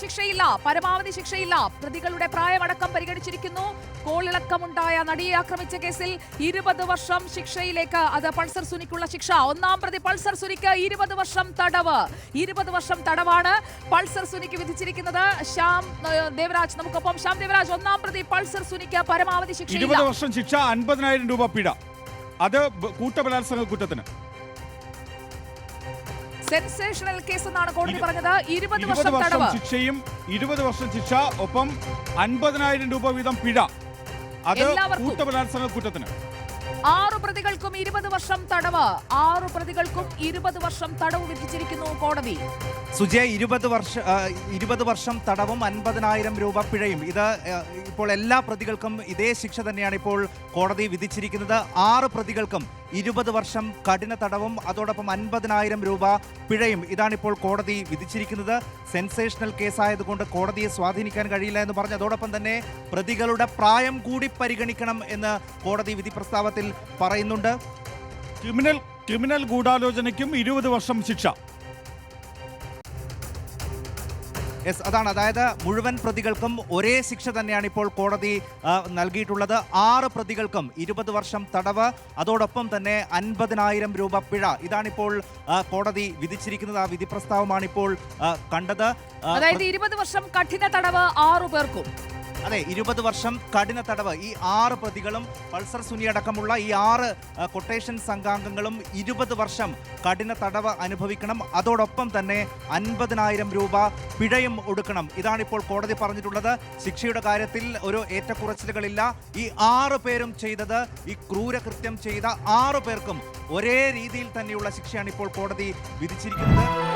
ശിക്ഷയില്ല. പ്രതികളുടെ പ്രായമടക്കം പരിഗണിച്ചിരിക്കുന്നു. കോളിളക്കമുണ്ടായ നടിയെ ആക്രമിച്ച കേസിൽ 20 വർഷം ശിക്ഷയിലേക്ക്. അത് പൾസർ സുനിക്കുള്ള ശിക്ഷ. ഒന്നാം പ്രതി പൾസർ സുനിക്ക് 20 വർഷം തടവ്. 20 വർഷം തടവാണ് പൾസർ സുനിക്ക് വിധിച്ചിരിക്കുന്നത്. ശ്യാം ദേവരാജ് നമുക്കൊപ്പം. ശ്യാം ദേവരാജ്, ഒന്നാം പ്രതി പൾസർ സുനിക്ക് പരമാവധി ശിക്ഷ 20 വർഷം ശിക്ഷ, 50,000 രൂപ പിഴ. അത് കൂട്ടബലാത്സംഗ കുറ്റത്തിന്. സെൻസേഷണൽ കേസ് എന്നാണ് കോടതി പറഞ്ഞത്. 20 വർഷം തടവ് ശിക്ഷയും 20 വർഷം ശിക്ഷ, ഒപ്പം 50,000 രൂപ വീതം പിഴ. അത് കൂട്ടബലാത്സംഗ കുറ്റത്തിന്. 6 പ്രതികൾക്കും 20 വർഷം തടവ്. 6 പ്രതികൾക്കും 20 വർഷം തടവ് വിധിച്ചിരിക്കുന്നു കോടതി. സുജയ, 20 വർഷം തടവും 50,000 രൂപ പിഴയും. ഇത് ഇപ്പോൾ എല്ലാ പ്രതികൾക്കും ഇതേ ശിക്ഷ തന്നെയാണ് ഇപ്പോൾ കോടതി വിധിച്ചിരിക്കുന്നത്. 6 പ്രതികൾക്കും 20 വർഷം കഠിന തടവും അതോടൊപ്പം 50,000 രൂപ പിഴയും. ഇതാണിപ്പോൾ കോടതി വിധിച്ചിരിക്കുന്നത്. സെൻസേഷണൽ കേസായതുകൊണ്ട് കോടതിയെ സ്വാധീനിക്കാൻ കഴിയില്ല എന്ന് പറഞ്ഞ് അതോടൊപ്പം തന്നെ പ്രതികളുടെ പ്രായം കൂടി പരിഗണിക്കണം എന്ന് കോടതി വിധി പ്രസ്താവത്തിൽ പറയുന്നുണ്ട്. ക്രിമിനൽ ഗൂഢാലോചനയ്ക്കും 20 വർഷം ശിക്ഷ. അതാണ്, അതായത് മുഴുവൻ പ്രതികൾക്കും ഒരേ ശിക്ഷ തന്നെയാണ് ഇപ്പോൾ കോടതി നൽകിയിട്ടുള്ളത്. 6 പ്രതികൾക്കും 20 വർഷം തടവ്, അതോടൊപ്പം തന്നെ 50,000 രൂപ പിഴ. ഇതാണിപ്പോൾ കോടതി വിധിച്ചിരിക്കുന്നത്. ആ വിധി പ്രസ്താവമാണ് ഇപ്പോൾ കണ്ടത്. അതായത് 20 വർഷം കഠിന തടവ് 6 പേർക്കും. അതെ, 20 വർഷം കഠിന തടവ്. ഈ 6 പ്രതികളും പൾസർ സുനി അടക്കമുള്ള ഈ 6 കൊട്ടേഷൻ സംഘാംഗങ്ങളും 20 വർഷം കഠിന തടവ് അനുഭവിക്കണം. അതോടൊപ്പം തന്നെ 50,000 രൂപ പിഴയും ഒടുക്കണം. ഇതാണിപ്പോൾ കോടതി പറഞ്ഞിട്ടുള്ളത്. ശിക്ഷയുടെ കാര്യത്തിൽ ഒരു ഏറ്റക്കുറച്ചിലുകളില്ല. ഈ 6 പേരും ചെയ്തത്, ഈ ക്രൂരകൃത്യം ചെയ്ത 6 പേർക്കും ഒരേ രീതിയിൽ തന്നെയുള്ള ശിക്ഷയാണ് ഇപ്പോൾ കോടതി വിധിച്ചിരിക്കുന്നത്.